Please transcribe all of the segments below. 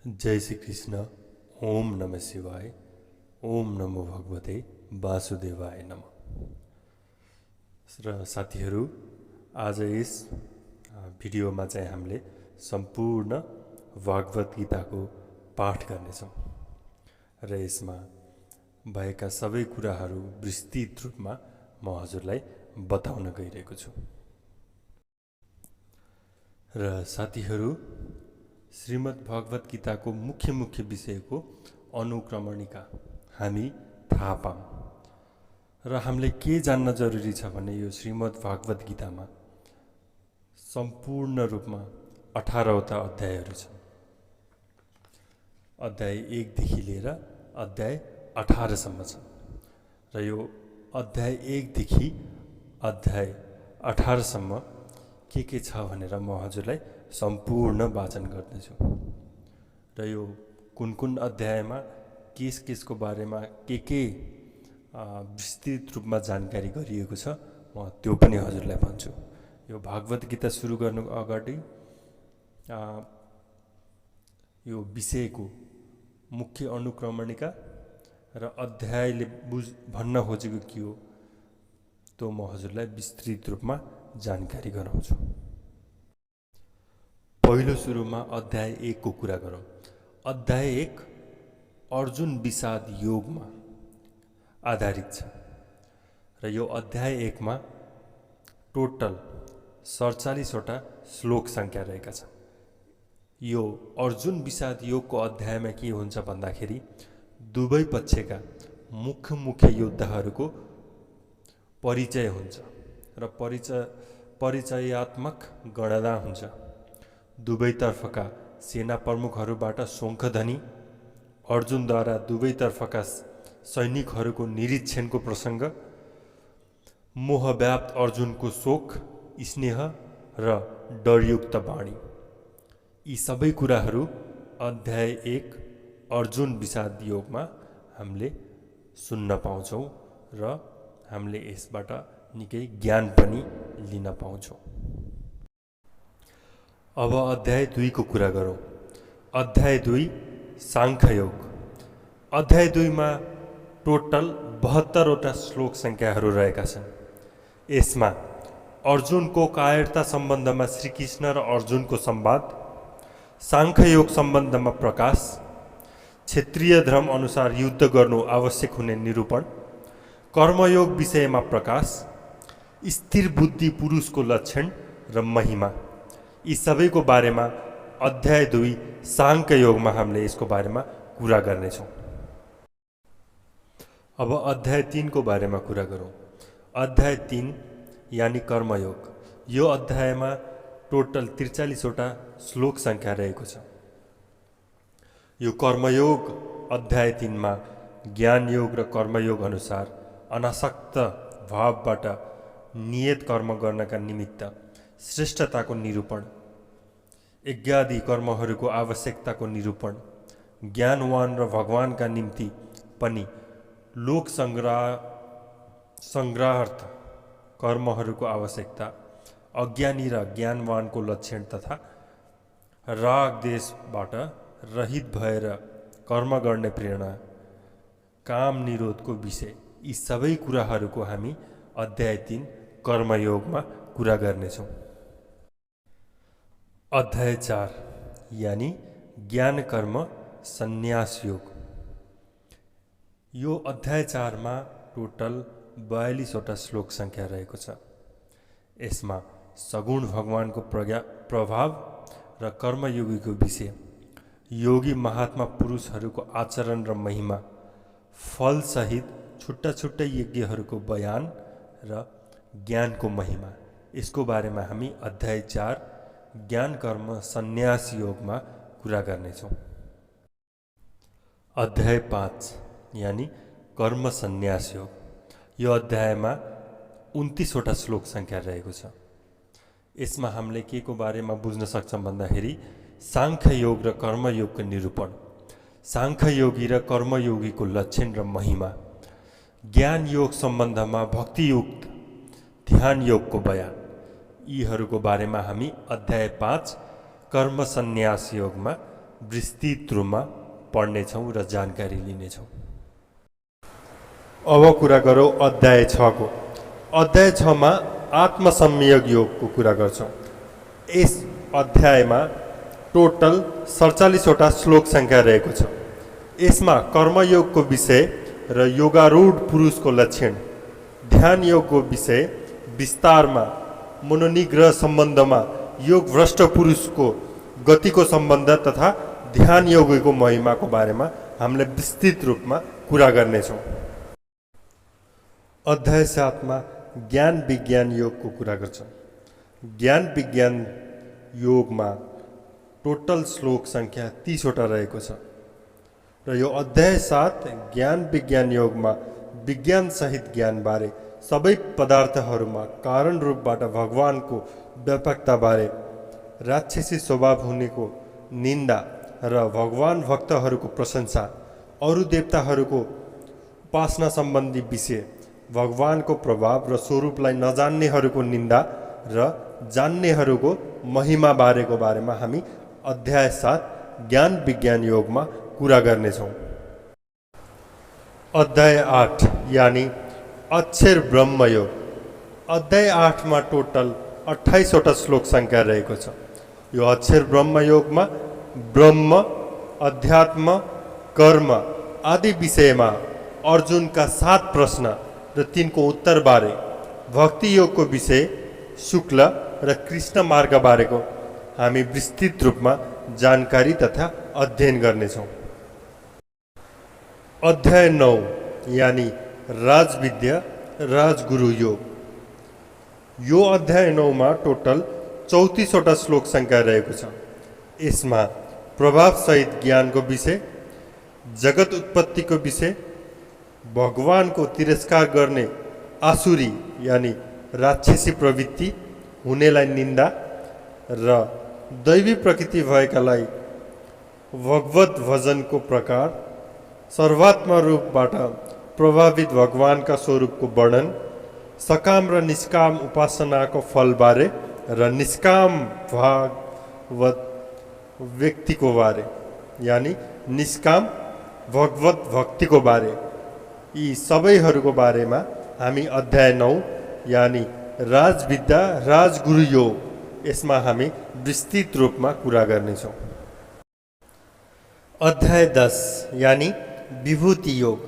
जय श्री कृष्ण। ओम नमः शिवाय। ओम नमो भगवते वासुदेवाय नमः। र साथीहरू, आज यस भिडियोमा चाहिँ हामीले सम्पूर्ण भागवत गीताको पाठ गर्नेछौँ र यसमा भएका सबै कुराहरू विस्तृत रूपमा म हजुरलाई बताउन गइरहेको छु। र साथीहरू, श्रीमद् भागवत गीताको मुख्य विषयको अनुक्रमणिका हामी थाहा पाऊँ र हामीले के जान्न जरुरी छ भने यो श्रीमद् भागवत गीतामा सम्पूर्ण रूपमा 18वटा अध्यायहरू छन्। अध्याय 1 देखि लिएर अध्याय 18 सम्म छन् र यो अध्याय 1 देखि अध्याय 18 सम्म के छ भनेर म हजुरलाई सम्पूर्ण वाचन गर्दैछु र यो कुन अध्यायमा केसको बारेमा के विस्तृत रूपमा जानकारी गरिएको छ म त्यो पनि हजुरलाई भन्छु। यो भागवत गीता सुरु गर्नु अगाडि यो विषयको मुख्य अनुक्रमणिका र अध्यायले भन्न खोजेको के हो त्यो म हजुरलाई विस्तृत रूपमा जानकारी गराउँछु। पहिलो सुरुमा अध्याय 1 को कुरा गरौँ। अध्याय 1 अर्जुन विषाद योगमा आधारित छ र यो अध्याय 1 मा टोटल 47वटा श्लोक संख्या रहेका छन्। यो अर्जुन विषाद योगको अध्यायमा के हुन्छ भन्दाखेरि दुवै पक्षका मुख्य योद्धाहरूको परिचय हुन्छ र परिचयात्मक गणना हुन्छ। दुवैतर्फका सेना प्रमुखहरूबाट शोखध्वनि, अर्जुनद्वारा दुवैतर्फका सैनिकहरूको निरीक्षणको प्रसङ्ग, मोहव्याप्त अर्जुनको शोक, स्नेह र डरयुक्त वाणी, यी सबै कुराहरू अध्याय 1 अर्जुन विषाद योगमा हामीले सुन्न पाउँछौँ र हामीले यसबाट निकै ज्ञान पनि लिन पाउँछौँ। अब अध्याय 2 को कुरा गरौँ। अध्याय 2 साङ्ख्ययोग। अध्याय 2 मा टोटल 72वटा श्लोक संख्याहरू रहेका छन्। यसमा अर्जुनको कायरता सम्बन्धमा श्रीकृष्ण र अर्जुनको संवाद, साङ्ख्ययोग सम्बन्धमा प्रकाश, क्षेत्रीय धर्म अनुसार युद्ध गर्नु आवश्यक हुने निरूपण, कर्मयोग विषयमा प्रकाश, स्थिर बुद्धि पुरुषको लक्षण र महिमा, यी सबैको बारेमा अध्याय 2 साङ्ख्ययोगमा हामीले यसको बारेमा कुरा गर्नेछौँ। अब अध्याय 3 को बारेमा कुरा गरौँ। अध्याय 3 यानी कर्मयोग। यो अध्यायमा टोटल 43वटा श्लोक संख्या रहेको छ। यो कर्मयोग अध्याय 3 मा ज्ञान योग र कर्मयोग अनुसार अनासक्त भावबाट नियत कर्म गर्नका निमित्त श्रेष्ठताको निरूपण, यज्ञादि कर्महरूको आवश्यकताको निरूपण, ज्ञानवान र भगवानका निम्ति पनि लोक संग्रहार्थ कर्महरूको आवश्यकता, अज्ञानी र ज्ञानवानको लक्षण तथा राग देशबाट रहित भएर कर्म गर्ने प्रेरणा, काम निरोधको विषय, यी सबै कुराहरूको हामी अध्याय 3 कर्मयोगमा कुरा गर्नेछौँ। अध्याय 4 यानी ज्ञान कर्म सन्यास योग। यो अध्याय 4 मा टोटल 42वटा श्लोक संख्या रहेको छ। यसमा सगुण भगवानको प्रभाव र कर्मयोगीको विषय, योगी महात्मा पुरुषहरूको आचरण र महिमा, फलसहित छुट्टा यज्ञहरूको बयान र ज्ञानको महिमा, यसको बारेमा हामी अध्याय 4 ज्ञान कर्म सन्यास योगमा कुरा गर्नेछौँ। अध्याय 5 यानी कर्म सन्यास योग। यो अध्यायमा 29वटा श्लोक संख्या रहेको छ। यसमा हामीले के को बारेमा बुझ्न सक्छौँ भन्दाखेरि साङ्ख्य योग र कर्मयोगको निरूपण, साङ्ख्य योगी र कर्मयोगीको लक्षण र महिमा, ज्ञान योग सम्बन्धमा भक्तियुक्त ध्यान योगको बयान, यीहरूको बारेमा हामी अध्याय 5 कर्म सन्यास योगमा विस्तृत रूपमा पढ्नेछौँ र जानकारी लिनेछौँ। अब कुरा गरौँ अध्याय 6 को। अध्याय 6 मा आत्मसंयोग योगको कुरा गर्छौँ। यस अध्यायमा टोटल 47 वटा श्लोक संख्या रहेको छ। यसमा कर्मयोगको विषय र योगारूढ पुरुषको लक्षण, ध्यान योगको विषय विस्तारमा, मनोनिग्रह सम्बन्धमा योग भ्रष्ट पुरुषको गतिको सम्बन्ध तथा ध्यान योगको महिमाको बारेमा हामीले विस्तृत रूपमा कुरा गर्नेछौँ। अध्याय 7 मा ज्ञान विज्ञान योगको कुरा गर्छौँ। ज्ञान विज्ञान योगमा टोटल श्लोक संख्या 30 वटा रहेको छ र यो अध्याय 7 ज्ञान विज्ञान योगमा विज्ञान सहित ज्ञान बारे, सबै पदार्थहरूमा कारण रूपबाट भगवानको व्यापकता बारे, राक्षसी स्वभाव हुनेको निन्दा र भगवान भक्तहरूको प्रशंसा, अरू देवताहरूको उपासना सम्बन्धी विषय, भगवानको प्रभाव र स्वरूपलाई नजान्नेहरूको निन्दा र जान्नेहरूको महिमा बारेको बारेमा हामी अध्याय 7 ज्ञान विज्ञान योगमा कुरा गर्नेछौँ। अध्याय 8 यानी अक्षर ब्रह्म योग। अध्याय 8 मा टोटल 28 वटा श्लोक संख्या रहेको छ। यो अक्षर ब्रह्म योगमा ब्रह्म, अध्यात्म, कर्म आदि विषयमा अर्जुनका 7 प्रश्न र तिनको उत्तर बारे, भक्ति योगको विषय शुक्ल र कृष्ण मार्ग बारेको हामी विस्तृत रूपमा जानकारी तथा अध्ययन गर्नेछौँ। अध्याय 9 यानी राजविद्या राजगुरु योग। यो अध्याय 9 मा टोटल 34 वटा श्लोक संख्या रहेको छ। यसमा प्रभावसहित ज्ञानको विषय, जगत उत्पत्तिको विषय, भगवानको तिरस्कार गर्ने आसुरी यानी राक्षसी प्रवृत्ति हुनेलाई निन्दा र दैवी प्रकृति भएकालाई भगवत भजनको प्रकार, सर्वात्म रूपबाट प्रभावित भगवानका स्वरूपको वर्णन, सकाम र निष्काम उपासनाको फलबारे र निष्काम भागवत व्यक्तिको बारे यानी निष्काम भगवत भक्तिको बारे, यी सबैहरूको बारेमा हामी अध्याय 9 यानी राजविद्या राजगुरु योग यसमा हामी विस्तृत रूपमा कुरा गर्नेछौँ। अध्याय 10 यानी विभूति योग।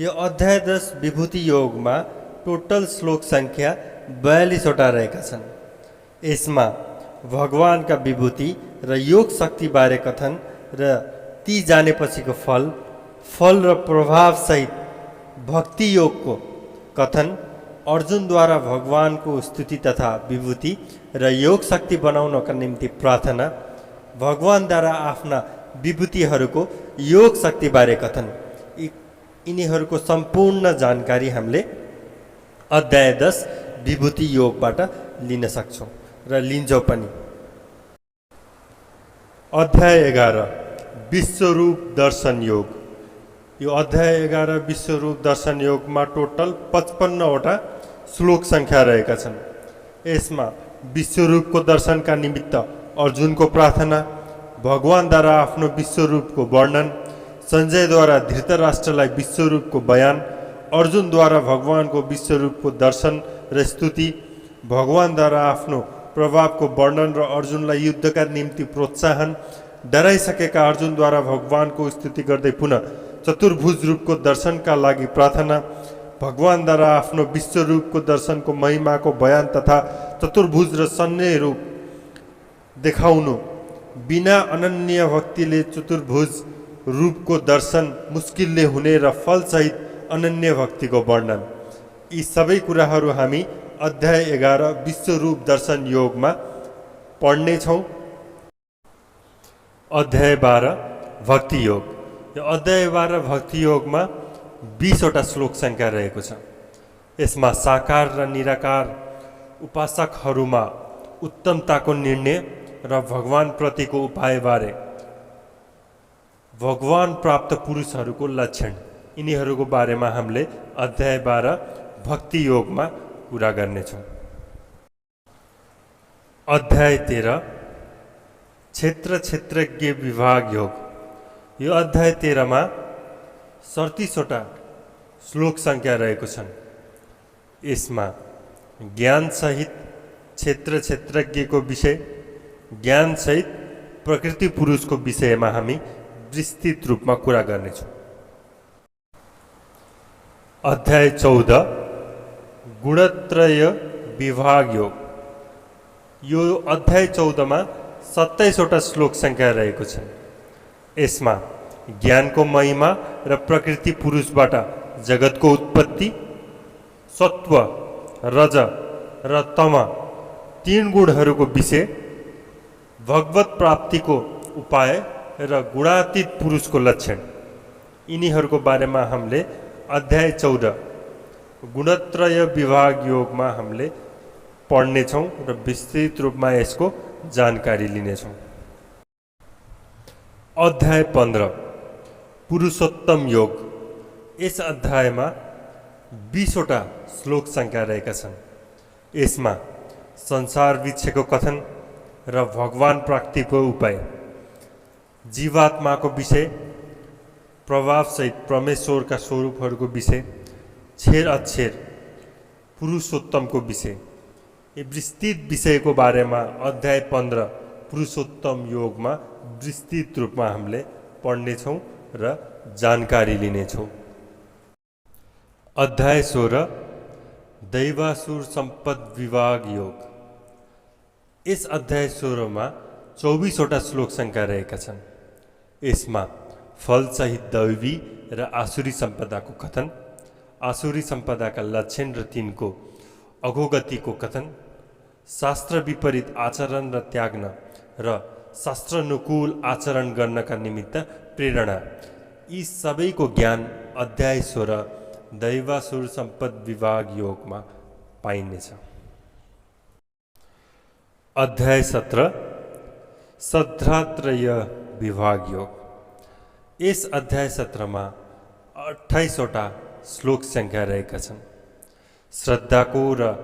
यो अध्याय 10 विभूति योगमा टोटल श्लोक संख्या 42 वटा रहेका छन्। यसमा भगवानका विभूति र योग शक्ति बारे कथन र ती जानेपछिको फल र प्रभावसहित भक्ति योगको कथन, अर्जुनद्वारा भगवानको स्तुति तथा विभूति र योग शक्ति बनाउनका निम्ति प्रार्थना, भगवानद्वारा आफ्ना विभूतिहरूको योग शक्ति बारे कथन, यिनीहरूको सम्पूर्ण जानकारी हामीले अध्याय 10 विभूति योगबाट लिन सक्छौँ र लिन्छौँ पनि। अध्याय 11 विश्वरूप दर्शन योग। यो अध्याय 11 विश्वरूप दर्शन योगमा टोटल 55 वटा श्लोक संख्या रहेका छन्। यसमा विश्वरूपको दर्शनका निमित्त अर्जुनको प्रार्थना, भगवानद्वारा आफ्नो विश्वरूपको वर्णन, सञ्जयद्वारा धृतराष्ट्रलाई विश्वरूपको बयान, अर्जुनद्वारा भगवानको विश्वरूपको दर्शन र स्तुति, भगवानद्वारा आफ्नो प्रभावको वर्णन र अर्जुनलाई युद्धका निम्ति प्रोत्साहन, डराइसकेका अर्जुनद्वारा भगवानको स्तुति गर्दै पुनः चतुर्भुज रूपको दर्शनका लागि प्रार्थना, भगवानद्वारा आफ्नो विश्वरूपको दर्शनको महिमाको बयान तथा चतुर्भुज र सन्य रूप देखाउनु, बिना अनन्य भक्तिले चतुर्भुज रूपको दर्शन मुस्किलले हुने र फलसहित अनन्य भक्तिको वर्णन, यी सबै कुराहरू हामी अध्याय 11 विश्वरूप दर्शन योगमा पढ्नेछौँ। अध्याय 12 भक्ति योग। यो अध्याय 12 भक्ति योगमा 20 वटा श्लोक संख्या रहेको छ। यसमा साकार र निराकार उपासकहरूमा उत्तमताको निर्णय र भगवान प्रतिको उपायबारे, भगवान प्राप्त पुरुषहरूको लक्षण, यिनीहरूको बारेमा हामीले अध्याय 12 भक्ति योगमा कुरा गर्नेछौँ। अध्याय 13 क्षेत्र क्षेत्रज्ञ विभाग योग। यो अध्याय 13 मा 37वटा श्लोक संख्या रहेको छन्। यसमा ज्ञानसहित क्षेत्र क्षेत्रज्ञको विषय, ज्ञानसहित प्रकृति पुरुषको विषयमा हामी विस्तृत रूपमा कुरा गर्नेछौँ। अध्याय 14 गुणत्रय विभाग योग। यो अध्याय 14 मा 27वटा श्लोक संख्या रहेको छ। यसमा ज्ञानको महिमा र प्रकृति पुरुषबाट जगतको उत्पत्ति, सत्व, रज र तम तीन गुणहरूको विषय, भगवत प्राप्तिको उपाय र गुणातीत पुरुषको लक्षण, यिनीहरूको बारेमा हामीले अध्याय 14 गुणत्रय विभाग योगमा हामीले पढ्नेछौँ र विस्तृत रूपमा यसको जानकारी लिनेछौँ। अध्याय 15 पुरुषोत्तम योग। यस अध्यायमा 20वटा श्लोक संख्या रहेका छन्। यसमा संसार विच्छेको कथन र भगवान प्राप्तिको उपाय, जीवात्माको विषय, प्रभावसहित परमेश्वरका स्वरूपहरूको विषय, छेर अक्षर पुरुषोत्तमको विषय, यी विस्तृत विषयको बारेमा अध्याय 15 पुरुषोत्तम योगमा विस्तृत रूपमा हामीले पढ्नेछौँ र जानकारी लिनेछौँ। अध्याय 16 दैवासुर सम्पद विभाग योग। यस अध्याय 16 मा 24वटा श्लोक संख्या रहेका छन्। यसमा फलसहित दैवी र आसुरी सम्पदाको कथन, आसुरी सम्पदाका लक्षण र तिनको अधोगतिको कथन, शास्त्र विपरीत आचरण र त्याग्न र शास्त्रानुकूल आचरण गर्नका निमित्त प्रेरणा, यी सबैको ज्ञान अध्याय 16 दैवासुर सम्पद विभाग योगमा पाइनेछ। अध्याय 17 श्रद्धात्रय विभाग योग। यस अध्याय 17 मा 28वटा श्लोक संख्या रहेका छन्। श्रद्धाको र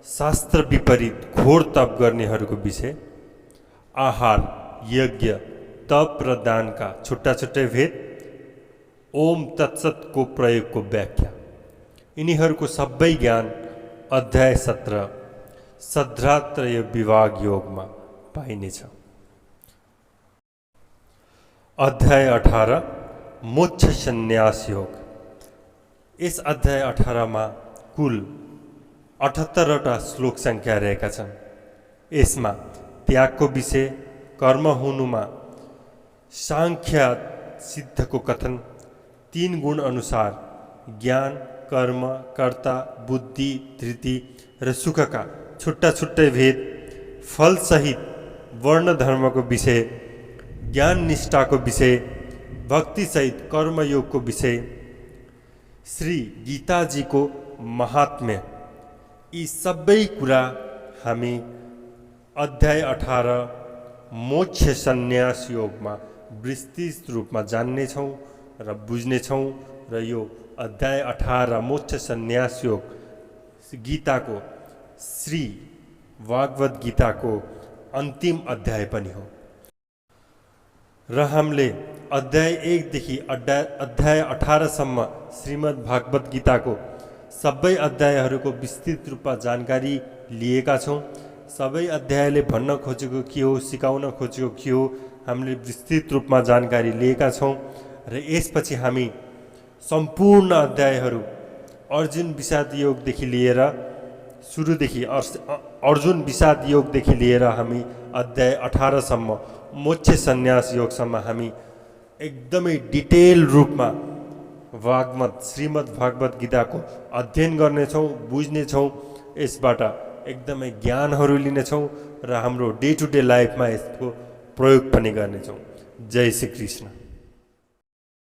शास्त्र विपरीत घोर तप गर्नेहरूको विषय, आहार, यज्ञ, तप र दानका छुट्टा छुट्टै भेद, ओम तत्सतको प्रयोगको व्याख्या, यिनीहरूको सबै ज्ञान अध्याय 17 श्रद्धात्रय विभाग योगमा पाइनेछ। अध्याय 18 मोक्ष सन्यास योग। यस अध्याय 18 मा कुल 78वटा श्लोक संख्या रहेका छन्। यसमा त्यागको विषय, कर्म हुनुमा सांख्य सिद्धको कथन, तीन गुण अनुसार ज्ञान, कर्म, कर्ता, बुद्धि, धृति र सुखका छुट्टा छुट्टै भेद, फलसहित वर्ण धर्मको विषय, ज्ञान निष्ठाको विषय, भक्तिसहित कर्मयोगको विषय, श्री गीताजीको महात्म्य, यी सबै कुरा हामी अध्याय 18 मोक्ष सन्यास योगमा विस्तृत रूपमा जान्नेछौँ र बुझ्नेछौँ। र यो अध्याय 18 मोक्ष सन्यास योग गीताको, श्री भागवत गीताको अन्तिम अध्याय पनि हो। र हामीले अध्याय 1 देखि अध्याय 18 सम्म श्रीमद् भागवत गीताको सबै अध्यायहरूको विस्तृत रूपमा जानकारी लिएका छौँ। सबै अध्यायले भन्न खोजेको के हो, सिकाउन खोजेको के हो, हामीले विस्तृत रूपमा जानकारी लिएका छौँ। र यसपछि हामी सम्पूर्ण अध्यायहरू अर्जुन विषाद योगदेखि लिएर सुरुदेखि अर्जुन विषाद योगदेखि लिएर हामी अध्याय 18 सम्म मोक्ष सन्यास योगसम्म हामी एकदमै डिटेल रूपमा श्रीमद् भागवत गीताको अध्ययन गर्नेछौँ, बुझ्नेछौँ, यसबाट एकदमै ज्ञानहरू लिनेछौँ र हाम्रो डे टु डे लाइफमा यसको प्रयोग पनि गर्नेछौँ। जय श्री कृष्ण।